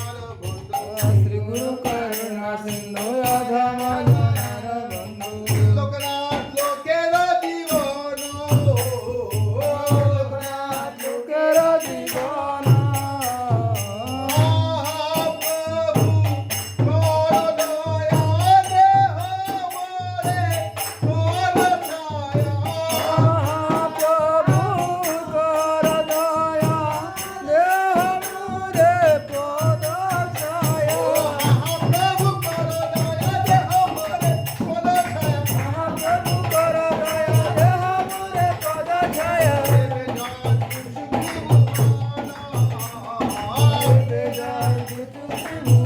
श्री गुरु करुणा सिंधू अधम जनार बंधू लोकनाथ लोकेरा जीवन लोकनाथ लोकेर जीवन Oh